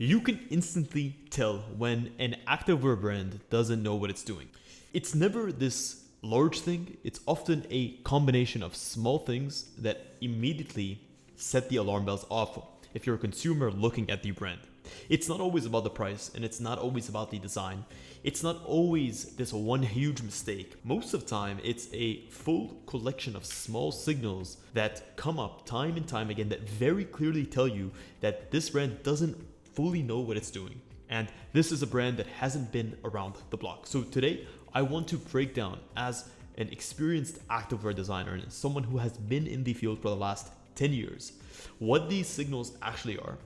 You can instantly tell when an activewear brand doesn't know what it's doing. It's never this large thing, it's often a combination of small things that immediately set the alarm bells off if you're a consumer looking at the brand. It's not always about the price, and it's not always about the design. It's not always this one huge mistake. Most of the time, it's a full collection of small signals that come up time and time again that very clearly tell you that this brand doesn't fully know what it's doing. And this is a brand that hasn't been around the block. So today, I want to break down, as an experienced activewear designer and someone who has been in the field for the last 10 years, what these signals actually are.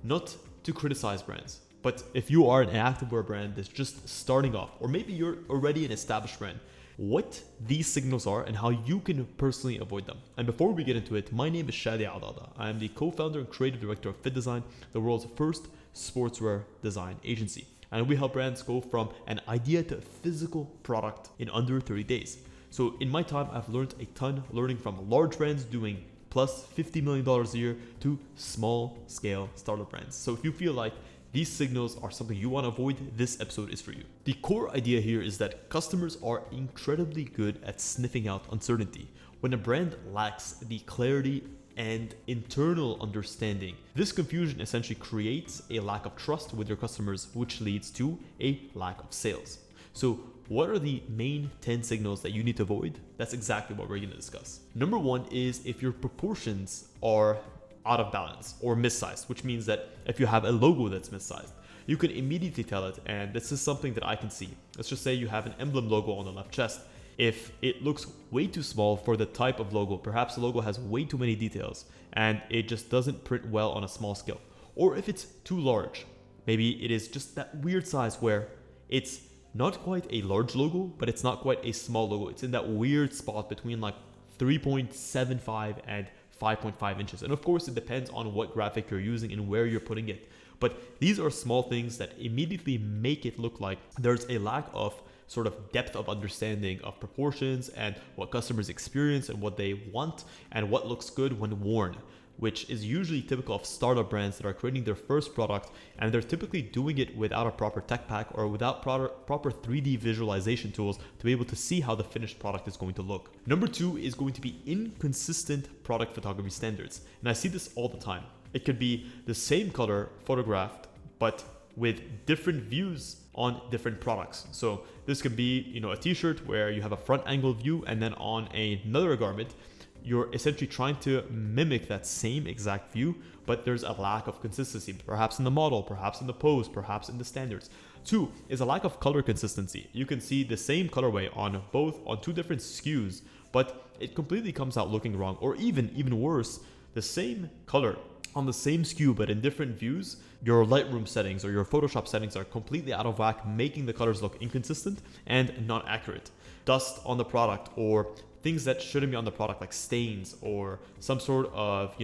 Not to criticize brands, but if you are an activewear brand that's just starting off, or maybe you're already an established brand, what these signals are and how you can personally avoid them. And before we get into it, my name is Shadi. I am the co-founder and creative director of FittDesign, the world's first sportswear design agency. And we help brands go from an idea to a physical product in under 30 days. So in my time, I've learned a ton, learning from large brands doing plus $50 million a year to small scale startup brands. So if you feel like these signals are something you want to avoid, this episode is for you. The core idea here is that customers are incredibly good at sniffing out uncertainty. When a brand lacks the clarity and internal understanding, this confusion essentially creates a lack of trust with your customers, which leads to a lack of sales. So what are the main 10 signals that you need to avoid? That's exactly what we're going to discuss. Number one is if your proportions are out of balance or missized, which means that if you have a logo that's missized, you can immediately tell it. And this is something that I can see. Let's just say you have an emblem logo on the left chest. If it looks way too small for the type of logo, perhaps the logo has way too many details and it just doesn't print well on a small scale. Or if it's too large, maybe it is just that weird size where it's not quite a large logo, but it's not quite a small logo. It's in that weird spot between like 3.75 and 5.5 inches. And of course, it depends on what graphic you're using and where you're putting it. But these are small things that immediately make it look like there's a lack of sort of depth of understanding of proportions and what customers experience and what they want and what looks good when worn, which is usually typical of startup brands that are creating their first product, and they're typically doing it without a proper tech pack or without proper 3D visualization tools to be able to see how the finished product is going to look. Number two is going to be inconsistent product photography standards. And I see this all the time. It could be the same color photographed, but with different views on different products. So this could be, a t-shirt where you have a front angle view, and then on another garment, you're essentially trying to mimic that same exact view, but there's a lack of consistency, perhaps in the model, perhaps in the pose, perhaps in the standards. Two is a lack of color consistency. You can see the same colorway on two different SKUs, but it completely comes out looking wrong. Or even worse, the same color on the same SKU, but in different views, your Lightroom settings or your Photoshop settings are completely out of whack, making the colors look inconsistent and not accurate. Dust on the product, or things that shouldn't be on the product, like stains or some sort of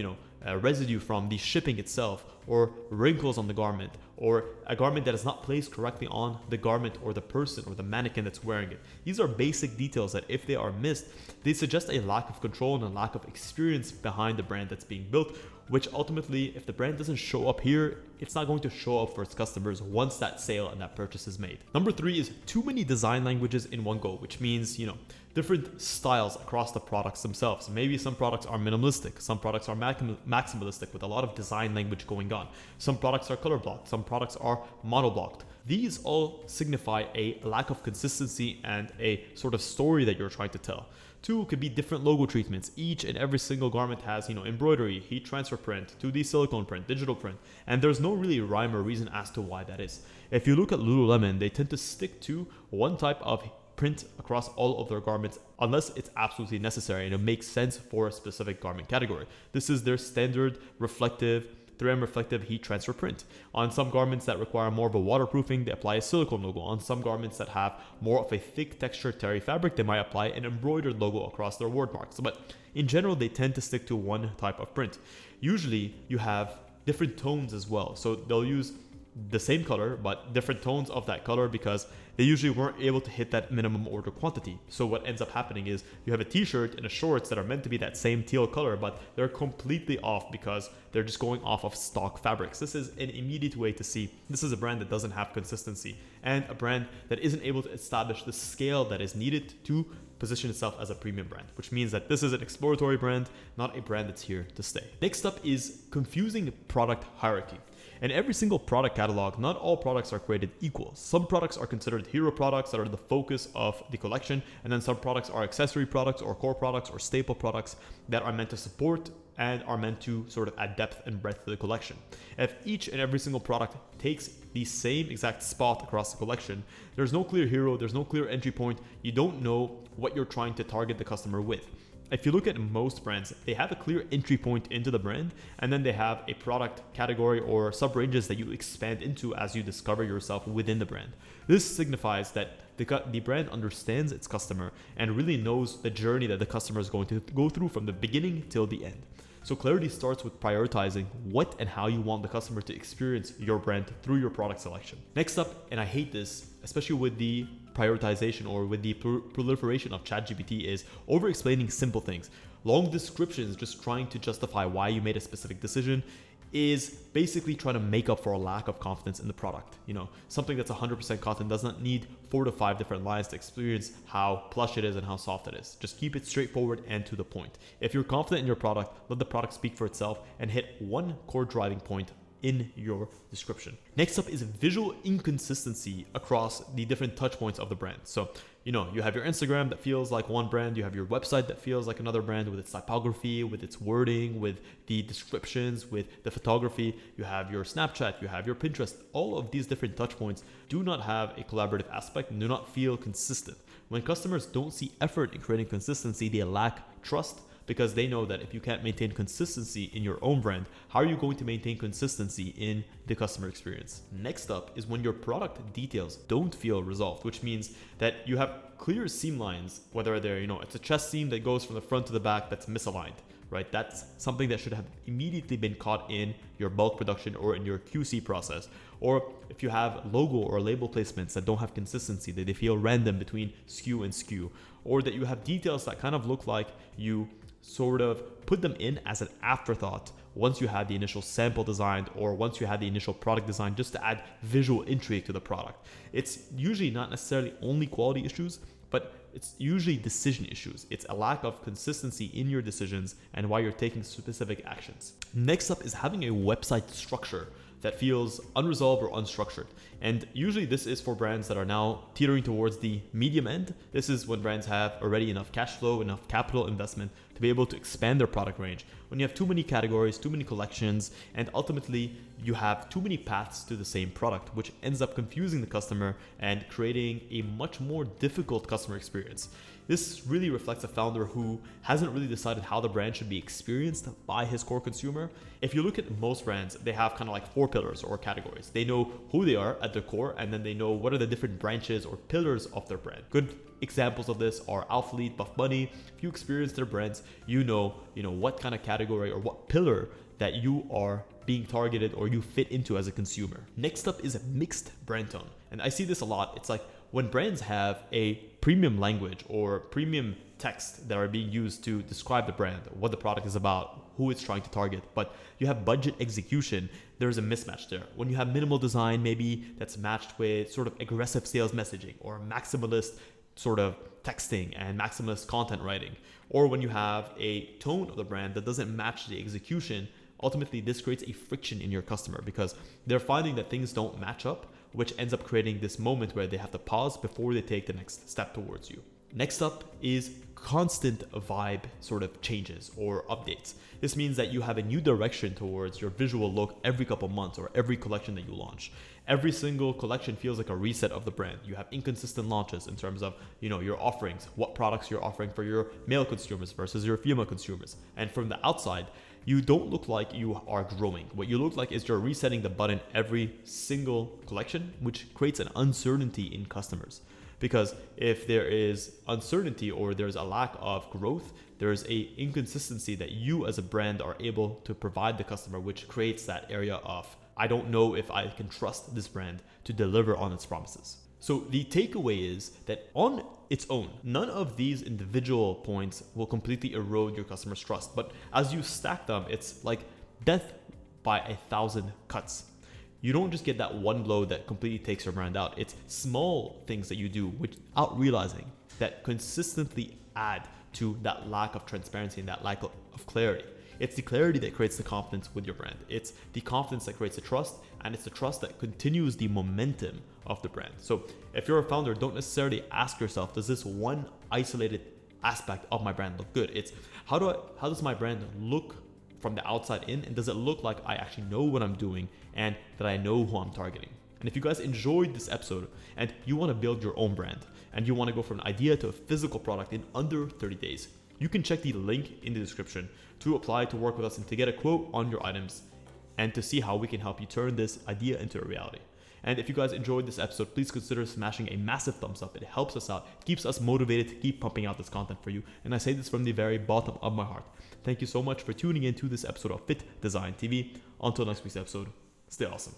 residue from the shipping itself, or wrinkles on the garment, or a garment that is not placed correctly on the garment or the person or the mannequin that's wearing it. These are basic details that if they are missed, they suggest a lack of control and a lack of experience behind the brand that's being built, which ultimately, if the brand doesn't show up here, it's not going to show up for its customers once that sale and that purchase is made. Number three is too many design languages in one go, which means, different styles across the products themselves. Maybe some products are minimalistic, some products are maximalistic with a lot of design language going on. Some products are color blocked, some products are mono blocked. These all signify a lack of consistency and a sort of story that you're trying to tell. Two could be different logo treatments. Each and every single garment has, embroidery, heat transfer print, 2D silicone print, digital print, and there's no really rhyme or reason as to why that is. If you look at Lululemon, they tend to stick to one type of print across all of their garments unless it's absolutely necessary and it makes sense for a specific garment category. This is their standard reflective 3M reflective heat transfer print. On some garments that require more of a waterproofing, they apply a silicone logo. On some garments that have more of a thick textured terry fabric, they might apply an embroidered logo across their word marks. But in general, they tend to stick to one type of print. Usually you have different tones as well. So they'll use the same color but different tones of that color because they usually weren't able to hit that minimum order quantity. So what ends up happening is you have a t-shirt and a shorts that are meant to be that same teal color, but they're completely off because they're just going off of stock fabrics. This is an immediate way to see this is a brand that doesn't have consistency and a brand that isn't able to establish the scale that is needed to position itself as a premium brand, which means that this is an exploratory brand, not a brand that's here to stay. Next up is confusing product hierarchy. In every single product catalog, not all products are created equal. Some products are considered hero products that are the focus of the collection, and then some products are accessory products or core products or staple products that are meant to support and are meant to sort of add depth and breadth to the collection. If each and every single product takes the same exact spot across the collection, there's no clear hero, there's no clear entry point, you don't know what you're trying to target the customer with. If you look at most brands, they have a clear entry point into the brand, and then they have a product category or sub-ranges that you expand into as you discover yourself within the brand. This signifies that the brand understands its customer and really knows the journey that the customer is going to go through from the beginning till the end. So clarity starts with prioritizing what and how you want the customer to experience your brand through your product selection. Next up, and I hate this, especially with the prioritization or with the proliferation of ChatGPT, is over-explaining simple things. Long descriptions just trying to justify why you made a specific decision is basically trying to make up for a lack of confidence in the product. Something that's 100% cotton does not need 4 to 5 different lines to experience how plush it is and how soft it is. Just keep it straightforward and to the point. If you're confident in your product, let the product speak for itself and hit one core driving point in your description. Next up is visual inconsistency across the different touch points of the brand. So, you have your Instagram that feels like one brand, you have your website that feels like another brand with its typography, with its wording, with the descriptions, with the photography, you have your Snapchat, you have your Pinterest. All of these different touch points do not have a collaborative aspect and do not feel consistent. When customers don't see effort in creating consistency, they lack trust, because they know that if you can't maintain consistency in your own brand, how are you going to maintain consistency in the customer experience? Next up is when your product details don't feel resolved, which means that you have clear seam lines, whether they're, it's a chest seam that goes from the front to the back that's misaligned, right? That's something that should have immediately been caught in your bulk production or in your QC process. Or if you have logo or label placements that don't have consistency, that they feel random between SKU and SKU, or that you have details that kind of look like you sort of put them in as an afterthought once you had the initial sample designed or once you had the initial product design, just to add visual intrigue to the product. It's usually not necessarily only quality issues, but it's usually decision issues. It's a lack of consistency in your decisions and why you're taking specific actions. Next up is having a website structure that feels unresolved or unstructured. And usually this is for brands that are now teetering towards the medium end. This is when brands have already enough cash flow, enough capital investment to be able to expand their product range. When you have too many categories, too many collections, and ultimately you have too many paths to the same product, which ends up confusing the customer and creating a much more difficult customer experience. This really reflects a founder who hasn't really decided how the brand should be experienced by his core consumer. If you look at most brands, they have kind of like 4 pillars or categories. They know who they are at their core, and then they know what are the different branches or pillars of their brand. Good examples of this are Alphalete, Buff Bunny. If you experience their brands, you know what kind of category or what pillar that you are being targeted or you fit into as a consumer. Next up is a mixed brand tone. And I see this a lot. It's like when brands have a premium language or premium text that are being used to describe the brand, what the product is about, who it's trying to target, but you have budget execution, there's a mismatch there. When you have minimal design, maybe that's matched with sort of aggressive sales messaging or maximalist sort of texting and maximalist content writing, or when you have a tone of the brand that doesn't match the execution, ultimately this creates a friction in your customer because they're finding that things don't match up, which ends up creating this moment where they have to pause before they take the next step towards you. Next up is constant vibe sort of changes or updates. This means that you have a new direction towards your visual look every couple months or every collection that you launch. Every single collection feels like a reset of the brand. You have inconsistent launches in terms of, your offerings, what products you're offering for your male consumers versus your female consumers. And from the outside, you don't look like you are growing. What you look like is you're resetting the button every single collection, which creates an uncertainty in customers. Because if there is uncertainty or there's a lack of growth, there's a inconsistency that you as a brand are able to provide the customer, which creates that area of I don't know if I can trust this brand to deliver on its promises. So the takeaway is that on its own, none of these individual points will completely erode your customer's trust. But as you stack them, it's like death by 1,000 cuts. You don't just get that one blow that completely takes your brand out. It's small things that you do without realizing that consistently add to that lack of transparency and that lack of clarity. It's the clarity that creates the confidence with your brand. It's the confidence that creates the trust, and it's the trust that continues the momentum of the brand. So if you're a founder, don't necessarily ask yourself, does this one isolated aspect of my brand look good? It's how does my brand look from the outside in, and does it look like I actually know what I'm doing and that I know who I'm targeting? And if you guys enjoyed this episode and you want to build your own brand and you want to go from an idea to a physical product in under 30 days, you can check the link in the description to apply to work with us and to get a quote on your items and to see how we can help you turn this idea into a reality. And if you guys enjoyed this episode, please consider smashing a massive thumbs up. It helps us out, keeps us motivated to keep pumping out this content for you. And I say this from the very bottom of my heart. Thank you so much for tuning in to this episode of Fit Design TV. Until next week's episode, stay awesome.